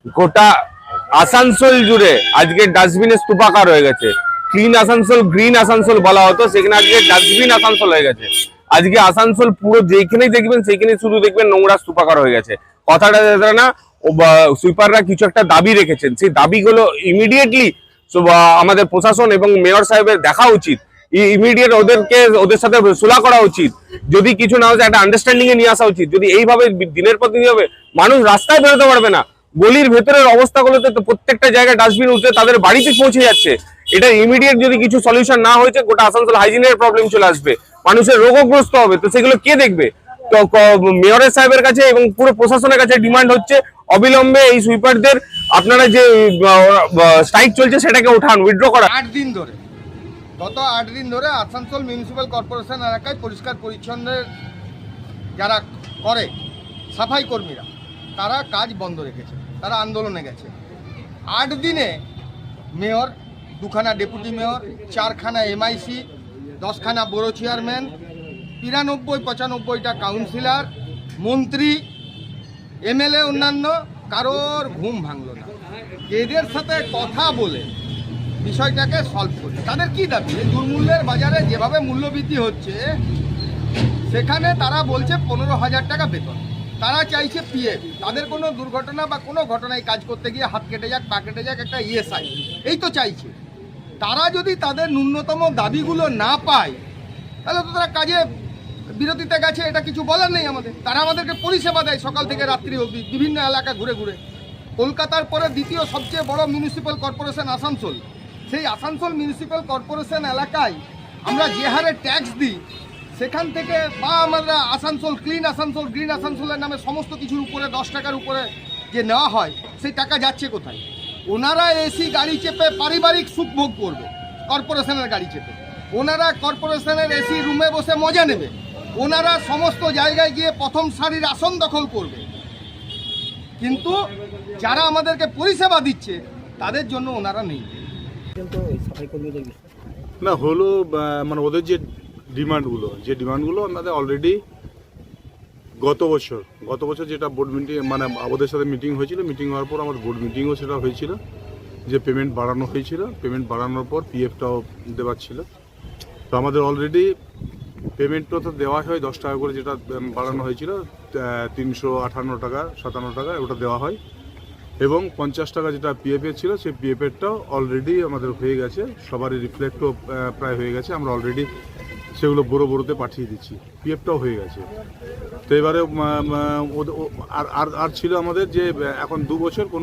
গোটা আসানসোল জুড়ে আজকে ডাস্টবিনের স্তূপাকার হয়ে গেছে। ক্লিন আসানসোল, গ্রিন আসানসোল বলা হতো, সেখানে আজকে ডাস্টবিন আসানসোল হয়ে গেছে। আজকে আসানসোল পুরো যেখানেই দেখবেন সেখানেই শুধু দেখবেন নোংরা স্তূপাকার হয়ে গেছে। কথাটা না, সুইপাররা কিছু একটা দাবি রেখেছেন, সেই দাবিগুলো ইমিডিয়েটলি আমাদের প্রশাসন এবং মেয়র সাহেবের দেখা উচিত। ইমিডিয়েট ওদের সাথে সুলা করা উচিত। যদি কিছু না হচ্ছে একটা আন্ডারস্ট্যান্ডিং এ নিয়ে আসা উচিত। যদি এইভাবে দিনের পর দিন হবে, মানুষ রাস্তায় বেরোতে পারবে না। গলির ভেতরের অবস্থাগুলোতে তো প্রত্যেকটা জায়গায় ডাস্টবিন উঠে তাদের বাড়িতে পৌঁছে যাচ্ছে। এটা ইমিডিয়েট যদি কিছু সলিউশন না হয়েছে, গোটা আসানসোল হাইজিনের প্রবলেম চলে আসবে, মানুষের রোগগ্রস্ত হবে। তো সেগুলো কে দেখবে? তো মেয়রের সাহেবের কাছে এবং পুরো প্রশাসনের কাছে ডিমান্ড হচ্ছে অবিলম্বে এই সুইপারদের, আপনারা যে স্ট্রাইক চলছে সেটাকে উঠান, উইথড্র করা। গত 8 দিন ধরে আসানসোল মিউনিসিপ্যাল কর্পোরেশন এলাকায় পরিষ্কার পরিচ্ছন্নের যারা করে সাফাই কর্মীরা, তারা কাজ বন্ধ রেখেছে, তারা আন্দোলনে গেছে। 8 দিনে মেয়র, 2খানা ডেপুটি মেয়র, 4খানা এমআইসি, 10খানা বড় চেয়ারম্যান, 93-95টা কাউন্সিলর, মন্ত্রী, এমএলএ, অন্যান্য কারোর ঘুম ভাঙল না। এদের সাথে কথা বলে বিষয়টাকে সলভ করি। তাদের কি দাবি? এই দুর্মূল্যের বাজারে যেভাবে মূল্যবৃদ্ধি হচ্ছে, সেখানে তারা বলছে 15,000 টাকা বেতন। তারা চাইছে পিএফ, তাদের কোনো দুর্ঘটনা বা কোনো ঘটনায় কাজ করতে গিয়ে হাত কেটে যাক, পা কেটে যাক, একটা ইএসআই, এই তো চাইছে। তারা যদি তাদের ন্যূনতম দাবিগুলো না পায়, তাহলে তো তারা কাজে বিরতিতে গেছে, এটা কিছু বলার নেই আমাদের। তারা আমাদেরকে পরিষেবা দেয় সকাল থেকে রাত্রি অবধি, বিভিন্ন এলাকা ঘুরে ঘুরে। কলকাতার পরে দ্বিতীয় সবচেয়ে বড় মিউনিসিপ্যাল কর্পোরেশন আসানসোল। সেই আসানসোল মিউনিসিপ্যাল কর্পোরেশন এলাকায় আমরা যে হারে ট্যাক্স দিই, সেখান থেকে বা আমরা আসানসোল ক্লিন আসানসোল, গ্রিন আসানসোলের নামে সমস্ত কিছুর উপরে 10 টাকার উপরে যে নেওয়া হয়, সেই টাকা যাচ্ছে কোথায়? ওনারা এসি গাড়ি চেপে পারিবারিক সুখ ভোগ করবে, কর্পোরেশনের গাড়ি চেপে। ওনারা কর্পোরেশনের এসি রুমে বসে মজা নেবে। ওনারা সমস্ত জায়গায় গিয়ে প্রথম সারির আসন দখল করবে। কিন্তু যারা আমাদেরকে পরিষেবা দিচ্ছে, তাদের জন্য ওনারা নেই। না হলো মানে ওদের যে ডিমান্ডগুলো আমাদের অলরেডি গত বছর যেটা বোর্ড মিটিং, মানে ওদের সাথে মিটিং হয়েছিল, মিটিং হওয়ার পর আমাদের বোর্ড মিটিংও সেটা হয়েছিল, যে পেমেন্ট বাড়ানো হয়েছিল। পেমেন্ট বাড়ানোর পর পিএফটাও দেওয়ার ছিল। তো আমাদের অলরেডি পেমেন্টটা তো দেওয়া হয় 10 টাকা করে, যেটা বাড়ানো হয়েছিল 358 টাকা 57 টাকা, ওটা দেওয়া হয়। এবং 50 টাকা যেটা পিএফের ছিল, সেই পিএফেরটাও অলরেডি আমাদের হয়ে গেছে, সবারই রিফ্লেক্টও প্রায় হয়ে গেছে। আমরা অলরেডি সেগুলো বড়োতে পাঠিয়ে দিচ্ছি, পিএফটাও হয়ে গেছে। তো এবারে আর ছিল আমাদের যে এখন 2 বছর কোনো